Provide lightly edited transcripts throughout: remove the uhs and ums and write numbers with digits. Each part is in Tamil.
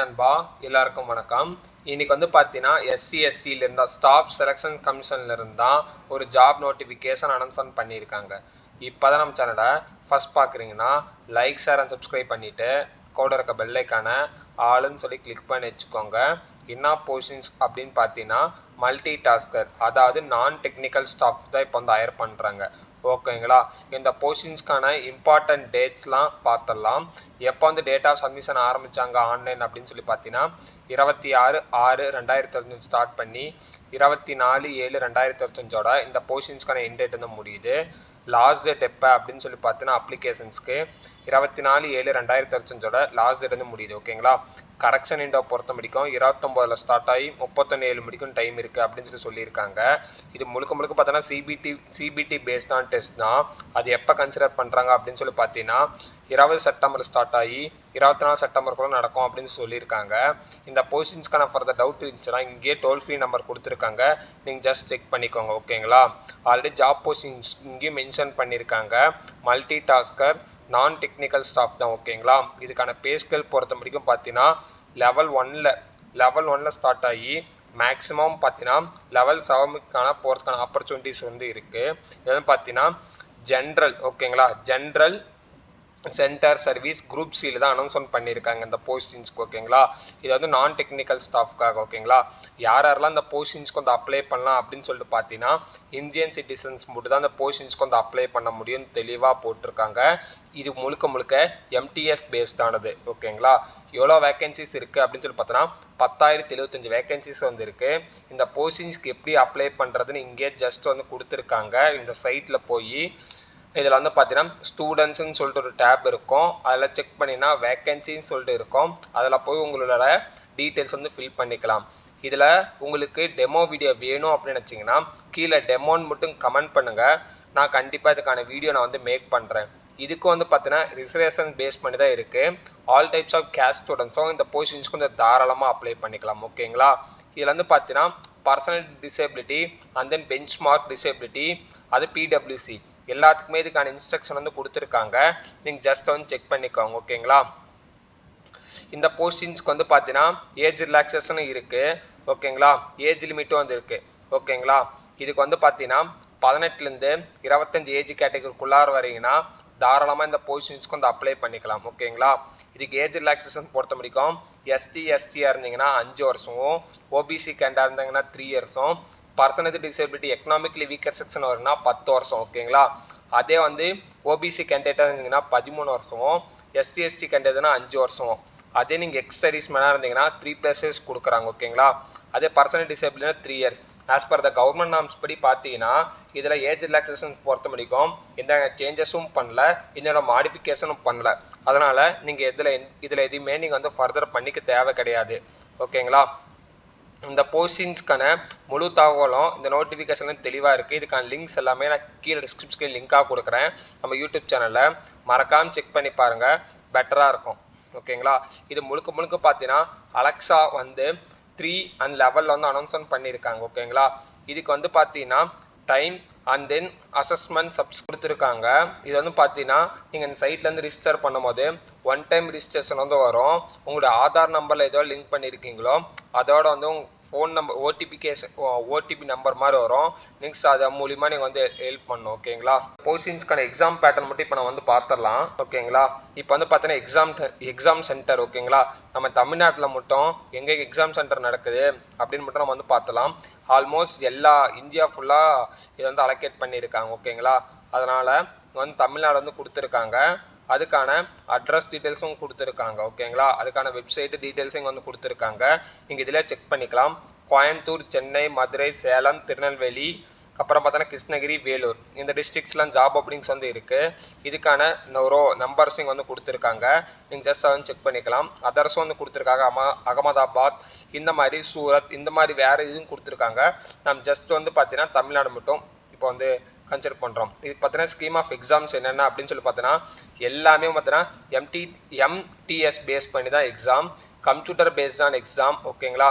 நண்பா எல்லாருக்கும் வணக்கம். இன்னைக்கு வந்து பார்த்தீங்கன்னா SC/STல இருந்தா ஸ்டாஃப் செலெக்ஷன் கமிஷன்ல இருந்தா ஒரு ஜாப் நோட்டிஃபிகேஷன் அனௌன்ஸ்மெண்ட் பண்ணியிருக்காங்க. இப்போதான் நம்ம சேனலை ஃபர்ஸ்ட் பார்க்குறீங்கன்னா லைக் ஷேர் அண்ட் சப்ஸ்கிரைப் பண்ணிட்டு கூட இருக்க பெல் ஐக்கானை ஆளுன்னு சொல்லி கிளிக் பண்ணி வச்சுக்கோங்க. என்ன பொசிஷன்ஸ் அப்படின்னு பார்த்தீங்கன்னா மல்டி டாஸ்கர், அதாவது நான் டெக்னிக்கல் ஸ்டாஃப் தான் இப்போ வந்து ஹையர் பண்ணுறாங்க. ஓகேங்களா, இந்த பொசிஷன்ஸ்க்கான இம்பார்ட்டன்ட் டேட்ஸ்லாம் பார்த்துடலாம். எப்போ வந்து டேட் ஆஃப் சப்மிஷன் ஆரம்பித்தாங்க ஆன்லைன் அப்படின்னு சொல்லி பார்த்தீங்கன்னா 26/6/2025 ஸ்டார்ட் பண்ணி 24/7/2025 இந்த பொசிஷன்ஸ்க்கான எண்ட் டேட் வந்து முடியுது. லாஸ்ட் டேட் எப்போ அப்படின்னு சொல்லி பார்த்தீங்கன்னா அப்ளிகேஷன்ஸ்க்கு 24/7/2025 லாஸ்ட் டேட் வந்து முடியுது. ஓகேங்களா, கரெக்ஷன் விண்டோ பொறுத்த முடிக்கும் 29 ஸ்டார்ட் ஆகி 31 முடிக்கும் டைம் இருக்குது அப்படின்னு சொல்லியிருக்காங்க. இது முழுக்க பார்த்தோன்னா சிபிடி பேஸ்டான டெஸ்ட் தான். அது எப்போ கன்சிடர் பண்ணுறாங்க அப்படின்னு சொல்லி பார்த்தீங்கன்னா 20 செப்டம்பர் ஸ்டார்ட் ஆகி 24 செப்டம்பருக்குள்ள நடக்கும் அப்படின்னு சொல்லியிருக்காங்க. இந்த பொசிஷன்ஸ்க்கான ஃபர்தர் டவுட் இருந்துச்சுன்னா இங்கேயே டோல் ஃப்ரீ நம்பர் கொடுத்துருக்காங்க, நீங்கள் ஜஸ்ட் செக் பண்ணிக்கோங்க. ஓகேங்களா, ஆல்ரெடி ஜாப் போஸ்டிங்ஸ் இங்கேயும் மென்ஷன் பண்ணியிருக்காங்க. மல்டி டாஸ்கர் நான் டெக்னிக்கல் ஸ்டாஃப் தான். ஓகேங்களா, இதுக்கான பே ஸ்கேல் பொறுத்த முடிக்கும் பார்த்தீங்கன்னா லெவல் ஒன்ல ஸ்டார்ட் ஆகி மேக்ஸிமம் பார்த்தீங்கன்னா லெவல் 7க்கான போகிறதுக்கான ஆப்பர்ச்சுனிட்டிஸ் வந்து இருக்குது. இது வந்து பார்த்தீங்கன்னா ஜென்ரல், ஓகேங்களா, ஜென்ரல் சென்டர் சர்வீஸ் குரூப் சியில் தான் அனௌன்ஸ்மெண்ட் பண்ணியிருக்காங்க இந்த போஸ்டிங்ஸ்க்கு. ஓகேங்களா, இது வந்து நான் டெக்னிக்கல் ஸ்டாஃப்காக. ஓகேங்களா, யாரெல்லாம் இந்த போஸ்டிங்ஸ்க்கு வந்து அப்ளை பண்ணலாம் அப்படின்னு சொல்லிட்டு பார்த்தீங்கன்னா இந்தியன் சிட்டிசன்ஸ் மட்டும் தான் இந்த போஸ்டிங்ஸ்க்கு வந்து அப்ளை பண்ண முடியும்னு தெளிவாக போட்டிருக்காங்க. இது முழுக்க எம்டிஎஸ் பேஸ்டானது. ஓகேங்களா, எவ்வளோ வேகன்சிஸ் இருக்குது அப்படின்னு சொல்லி பார்த்தோன்னா 10,075 வேகன்சிஸ் வந்து இருக்குது. இந்த போஸ்டிங்ஸ்க்கு எப்படி அப்ளை பண்ணுறதுன்னு இங்கே ஜஸ்ட் வந்து கொடுத்துருக்காங்க. இந்த சைட்டில் போய் இதில் வந்து பார்த்தீங்கன்னா ஸ்டூடெண்ட்ஸ்ன்னு சொல்லிட்டு ஒரு டேப் இருக்கும், அதில் செக் பண்ணினா வேக்கன்சின்னு சொல்லிட்டு இருக்கும், அதில் போய் உங்களோட டீட்டெயில்ஸ் வந்து ஃபில் பண்ணிக்கலாம். இதில் உங்களுக்கு டெமோ வீடியோ வேணும் அப்படின்னு நினச்சிங்கன்னா கீழே டெமோன்னு மட்டும் கமெண்ட் பண்ணுங்கள், நான் கண்டிப்பாக இதுக்கான வீடியோ நான் வந்து மேக் பண்ணுறேன். இதுக்கு வந்து பார்த்தீங்கன்னா ரிசர்வேஷன் பேஸ் பண்ணி தான் இருக்குது. ஆல் டைப்ஸ் ஆஃப் கேஸ்ட் ஸ்டூடெண்ட்ஸும் இந்த பொசிஷன்ஸ்க்கு வந்து தாராளமாக அப்ளை பண்ணிக்கலாம். ஓகேங்களா, இதில் வந்து பார்த்தீங்கன்னா personal disability and then bench mark disability, அது பிடபிள்யூசி எல்லாத்துக்குமே இதுக்கான இன்ஸ்ட்ரக்ஷன் வந்து கொடுத்துருக்காங்க, நீங்கள் ஜஸ்ட் வந்து செக் பண்ணிக்கோங்க. ஓகேங்களா, இந்த போஸ்டிங்ஸ்க்கு வந்து பார்த்தீங்கன்னா ஏஜ் ரிலாக்ஸேஷனும் இருக்குது. ஓகேங்களா, ஏஜ் லிமிட்டும் வந்து இருக்குது. ஓகேங்களா, இதுக்கு வந்து பார்த்தீங்கன்னா 18லேருந்து 25 ஏஜ் கேட்டகரிக்குள்ளார வரீங்கன்னா தாராளமாக இந்த பொசிஷன்ஸ்க்கு வந்து அப்ளை பண்ணிக்கலாம். ஓகேங்களா, இதுக்கு ஏஜ் ரிலாக்ஸேஷன் பொறுத்த முடிக்கும் எஸ்டியாக இருந்தீங்கன்னா 5 வருஷமும், ஓபிசி கேண்டாக இருந்தீங்கன்னா 3 இயர்ஸும், percentage disability economically weaker section வரும்னா 10 வருஷம். ஓகேங்களா, அதே வந்து ஓபிசி கேண்டிடேட்டாக இருந்தீங்கன்னா 13 வருஷமும், எஸ்டி கேண்டிடேட்னா 5 வருஷம். அதே நீங்கள் எக்ஸ் சர்வீஸ் மேனாக இருந்தீங்கன்னா 3+ இயர்ஸ் கொடுக்குறாங்க. ஓகேங்களா, அதே பர்சனல் டிசேபிலிட்டினா 3 years. As per the government norms படி பார்த்தீங்கன்னா இதில் ஏஜ் ரிலாக்ஸேஷன் பொறுத்த முடிக்கும் எந்த சேஞ்சஸும் பண்ணல, இதோட மாடிஃபிகேஷனும் பண்ணல. அதனால் நீங்கள் இதில் எதுவுமே நீங்கள் வந்து ஃபர்தர் பண்ணிக்க தேவை கிடையாது. ஓகேங்களா, இந்த போஸ்டிங்ஸ்க்கான முழு தகவலும் இந்த நோட்டிஃபிகேஷன்ல தெளிவாக இருக்குது. இதுக்கான லிங்க்ஸ் எல்லாமே நான் கீழே டிஸ்கிரிப்ஷனில் லிங்காக கொடுக்குறேன். நம்ம யூடியூப் சேனலில் மறக்காமல் செக் பண்ணி பாருங்கள், பெட்டராக இருக்கும். ஓகேங்களா, இது முழுக்க பார்த்தீங்கன்னா அலெக்ஸா வந்து 3 and 11 வந்து அனௌன்ஸ்மெண்ட் பண்ணியிருக்காங்க. ஓகேங்களா, இதுக்கு வந்து பார்த்தீங்கன்னா time and then assessment subs கொடுத்துருக்காங்க. இது வந்து பார்த்தீங்கன்னா நீங்கள் இந்த சைட்லேருந்து ரிஜிஸ்டர் பண்ணும்போது 1 டைம் ரிஜிஸ்ட்ரேஷன் வந்து வரும். உங்களோட ஆதார் நம்பரில் ஏதோ லிங்க் பண்ணியிருக்கீங்களோ அதோட வந்து ஃபோன் நம்பர் ஓடிபி நம்பர் மாதிரி வரும். நெக்ஸ்ட் அது மூலிமா நீங்கள் வந்து ஹெல்ப் பண்ணணும். ஓகேங்களா, போஸ்டிங்ஸ்க்கான எக்ஸாம் பேட்டர்ன் மட்டும் இப்போ நம்ம வந்து பார்த்துடலாம். ஓகேங்களா, இப்போ வந்து பார்த்தீங்கன்னா எக்ஸாம் சென்டர். ஓகேங்களா, நம்ம தமிழ்நாட்டில் மட்டும் எங்கே எக்ஸாம் சென்டர் நடக்குது அப்படின்னு மட்டும் நம்ம வந்து பார்த்துலாம். ஆல்மோஸ்ட் எல்லா இந்தியா ஃபுல்லாக இதை வந்து அலோகேட் பண்ணியிருக்காங்க. ஓகேங்களா, அதனால் வந்து தமிழ்நாடு வந்து கொடுத்துருக்காங்க, அதுக்கான அட்ரஸ் டீட்டெயில்ஸும் கொடுத்துருக்காங்க. ஓகேங்களா, அதுக்கான வெப்சைட் டீட்டெயில்ஸும் வந்து கொடுத்துருக்காங்க, நீங்கள் இதில் செக் பண்ணிக்கலாம். கோயம்புத்தூர், சென்னை, மதுரை, சேலம், திருநெல்வேலி, அப்புறம் பார்த்தோன்னா கிருஷ்ணகிரி, வேலூர், இந்த டிஸ்ட்ரிக்ஸ்லாம் ஜாப் ஓப்பனிங்ஸ் வந்து இருக்குது. இதுக்கான நம்பர்ஸும் வந்து கொடுத்துருக்காங்க, நீங்கள் ஜஸ்ட் வந்து செக் பண்ணிக்கலாம். அதர்ஸும் வந்து கொடுத்துருக்காங்க, அகமதாபாத், இந்த மாதிரி சூரத், இந்த மாதிரி வேறு இதுவும் கொடுத்துருக்காங்க. நம்ம ஜஸ்ட் வந்து பார்த்தீங்கன்னா தமிழ்நாடு மட்டும் இப்போ வந்து கன்சிடர் பண்ணுறோம். இது பார்த்தீங்கன்னா ஸ்கீம் ஆஃப் எக்ஸாம்ஸ் என்னென்ன அப்படின்னு சொல்லி பார்த்தீங்கன்னா எல்லாமே பார்த்தீங்கன்னா எம்டிஎஸ் பேஸ் பண்ணி தான் எக்ஸாம், கம்ப்யூட்டர் பேஸ்டான எக்ஸாம். ஓகேங்களா,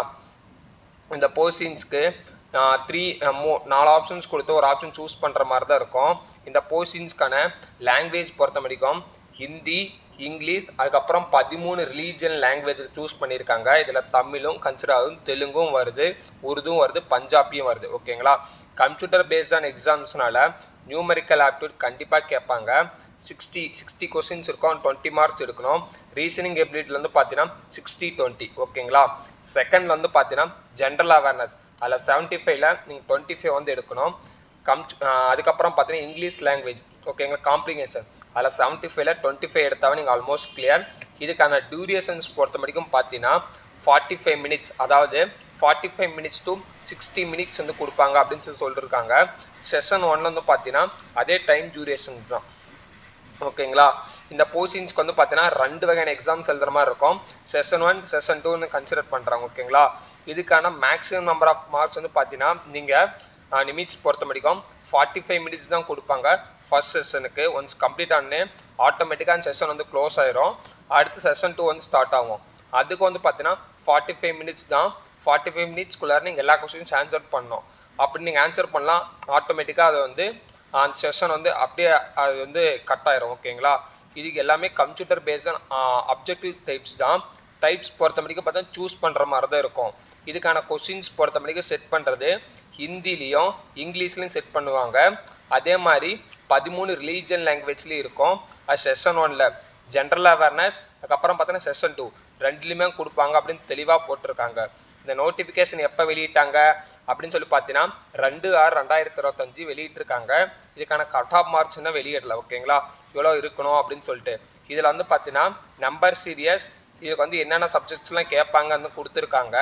இந்த போஸ்டிங்ஸ்க்கு 4 ஆப்ஷன்ஸ் கொடுத்து ஒரு ஆப்ஷன் சூஸ் பண்ணுற மாதிரி தான் இருக்கும். இந்த போஸ்டிங்ஸ்க்கான லாங்குவேஜ் பொறுத்த முடிக்கும் ஹிந்தி, இங்கிலீஷ், அதுக்கப்புறம் 13 ரிலீஜியன் லாங்குவேஜ் சூஸ் பண்ணியிருக்காங்க. இதில் தமிழும் கன்சிடர் ஆகும், தெலுங்கும் வருது, உருதும் வருது, பஞ்சாபியும் வருது. ஓகேங்களா. கம்ப்யூட்டர் பேஸ்டான எக்ஸாம்ஸ்னால நியூமெரிக்கல் ஆப்டிடியூட் கண்டிப்பாக கேட்பாங்க. 60 கொஸ்டின்ஸ் இருக்கும், 20 மார்க்ஸ் எடுக்கணும். ரீசனிங் எபிலிட்டியில் வந்து பார்த்தீங்கன்னா 60-20. ஓகேங்களா. செகண்டில் வந்து பார்த்தீங்கன்னா ஜென்ரல் அவேர்னஸ், அதில் 75ல் நீங்கள் 25 வந்து எடுக்கணும். அதுக்கப்புறம் பார்த்தீங்கன்னா இங்கிலீஷ் லாங்குவேஜ், ஓகேங்களா, காம்ப்ளிகேஷன், அதில் 75ல் 25 எடுத்தாவே நீங்கள் ஆல்மோஸ்ட் கிளியர். இதுக்கான டியூரேஷன்ஸ் பொறுத்த வரைக்கும் பார்த்தீங்கன்னா 45 மினிட்ஸ், அதாவது 45 மினிட்ஸ் டு 60 மினிட்ஸ் வந்து கொடுப்பாங்க அப்படின்னு சொல்லியிருக்காங்க. செஷன் 1 வந்து பார்த்தீங்கன்னா அதே டைம் டியூரேஷன்ஸ் தான். ஓகேங்களா. இந்த போர்ஷன்ஸ்க்கு வந்து பார்த்தீங்கன்னா 2 வகையான எக்ஸாம்ஸ் எழுதுற மாதிரி இருக்கும். செஷன் 1, செஷன் 2ன்னு கன்சிடர் பண்ணுறாங்க. ஓகேங்களா. இதுக்கான மேக்ஸிமம் நம்பர் ஆஃப் மார்க்ஸ் வந்து பார்த்தீங்கன்னா நீங்கள் நிமிட்ஸ் பொறுத்த வரைக்கும் 45 மினிட்ஸ் தான் கொடுப்பாங்க ஃபர்ஸ்ட் செஷனுக்கு. ஒன்ஸ் கம்ப்ளீட் ஆனே ஆட்டோமேட்டிக்காக செஷன் வந்து க்ளோஸ் ஆயிரும். அடுத்து செஷன் 2 வந்து ஸ்டார்ட் ஆகும். அதுக்கு வந்து பார்த்தீங்கன்னா 45 மினிட்ஸ் தான். 45 மினிட்ஸ்க்குள்ளார நீங்கள் எல்லா கொஸ்டின்ஸ் ஆன்சர் பண்ணணும். அப்படி நீங்கள் ஆன்சர் பண்ணலாம், ஆட்டோமேட்டிக்காக அது வந்து அந்த செஷன் வந்து அப்படியே அது வந்து கட் ஆயிரும். ஓகேங்களா. இதுக்கு எல்லாமே கம்ப்யூட்டர் பேஸ்ட் அப்ஜெக்டிவ் டைப்ஸ் தான். டைப்ஸ் பொறுத்த வரைக்கும் பார்த்தா சூஸ் பண்ணுற மாதிரி தான் இருக்கும். இதுக்கான கொஸ்டின்ஸ் பொறுத்த வரைக்கும் செட் பண்ணுறது ஹிந்திலையும் இங்கிலீஷ்லையும் செட் பண்ணுவாங்க. அதே மாதிரி 13 ரிலீஜியன் லாங்குவேஜ்லேயும் இருக்கும். அது செஷன் 1ல் ஜென்ரல் அவேர்னஸ், அதுக்கப்புறம் பார்த்தீங்கன்னா செஷன் 2 ரெண்டுலையுமே கொடுப்பாங்க அப்படின்னு தெளிவாக போட்டிருக்காங்க. இந்த நோட்டிஃபிகேஷன் எப்போ வெளியிட்டாங்க அப்படின்னு சொல்லி பார்த்தீங்கன்னா 2/6/2025 வெளியிட்டிருக்காங்க. இதுக்கான கட் ஆஃப் மார்க்ஸ் என்ன வெளியிடல. ஓகேங்களா. இவ்வளோ இருக்கணும் அப்படின்னு சொல்லிட்டு இதில் வந்து பார்த்தீங்கன்னா நம்பர் சீரியஸ், இதுக்கு வந்து என்னென்ன சப்ஜெக்ட்ஸ்லாம் கேட்பாங்கன்னு கொடுத்துருக்காங்க.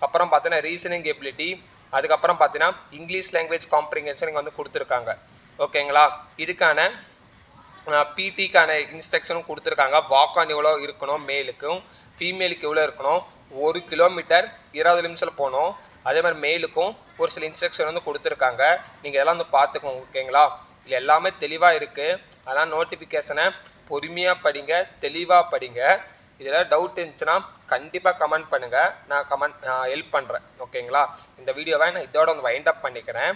அப்புறம் பார்த்தீங்கன்னா ரீசனிங் எபிலிட்டி, அதுக்கப்புறம் பார்த்தீங்கன்னா இங்கிலீஷ் லாங்குவேஜ் காம்ப்ரிஹென்ஷன் இங்கே வந்து கொடுத்துருக்காங்க. ஓகேங்களா. இதுக்கான பிடிக்கான இன்ஸ்ட்ரக்ஷனும் கொடுத்துருக்காங்க. வாக் ஆன் எவ்வளோ இருக்கணும், மேலுக்கும் ஃபீமேலுக்கு எவ்வளோ இருக்கணும், 1 கிலோமீட்டர் 20 நிமிஷத்தில் போகணும். அதே மாதிரி மேலுக்கும் ஒரு சில இன்ஸ்ட்ரக்ஷன் வந்து கொடுத்துருக்காங்க. நீங்கள் இதெல்லாம் வந்து பார்த்துக்கோங்க. ஓகேங்களா. இது எல்லாமே தெளிவாக இருக்குது. அதனால் நோட்டிஃபிகேஷனை பொறுமையாக படிங்க, தெளிவாக படிங்க. இதில் டவுட் இருந்துச்சுன்னா கண்டிப்பாக கமெண்ட் பண்ணுங்கள், நான் ஹெல்ப் பண்ணுறேன். ஓகேங்களா. இந்த வீடியோவை நான் இதோட வந்து வைண்ட் அப் பண்ணிக்கிறேன்.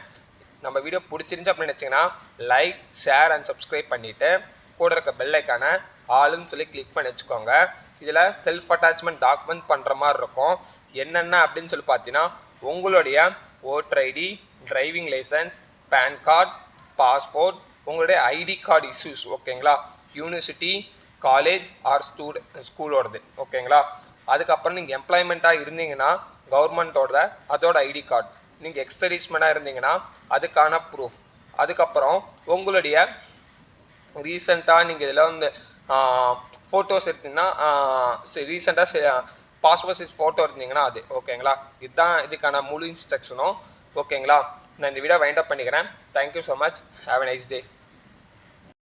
நம்ம வீடியோ பிடிச்சிருந்துச்சு அப்படின்னு நினச்சிங்கன்னா லைக், ஷேர் அண்ட் சப்ஸ்கிரைப் பண்ணிவிட்டு கூட இருக்க பெல் ஐக்கானை ஆளுன்னு சொல்லி கிளிக் பண்ணி வச்சுக்கோங்க. இதில் செல்ஃப் அட்டாச்மெண்ட் டாக்குமெண்ட் பண்ணுற மாதிரி இருக்கும். என்னென்ன அப்படின்னு சொல்லி பார்த்தீங்கன்னா உங்களுடைய voter ID, driving licence, PAN card, passport, உங்களுடைய ஐடி கார்டு இஷ்யூஸ். ஓகேங்களா. யூனிவர்சிட்டி, காலேஜ் ஆர் ஸ்கூலோடது. ஓகேங்களா. அதுக்கப்புறம் நீங்கள் எம்ப்ளாய்மெண்ட்டாக இருந்தீங்கன்னா கவர்மெண்ட்டோட அதோட ஐடி கார்டு, நீங்கள் எக்ஸ்டர்வீஸ்மெண்டாக இருந்தீங்கன்னா அதுக்கான ப்ரூஃப், அதுக்கப்புறம் உங்களுடைய ரீசெண்டாக நீங்கள் இதில் வந்து ஃபோட்டோஸ் எடுத்தீங்கன்னா ரீசெண்டாக பாஸ்போர்ட் சைஸ் ஃபோட்டோ இருந்தீங்கன்னா அது. ஓகேங்களா. இதுதான் இதுக்கான முழு இன்ஸ்ட்ரக்ஷனும். ஓகேங்களா. நான் இந்த வீடியோ வைண்ட் அப் பண்ணிக்கிறேன். Thank you so much. Have a nice day.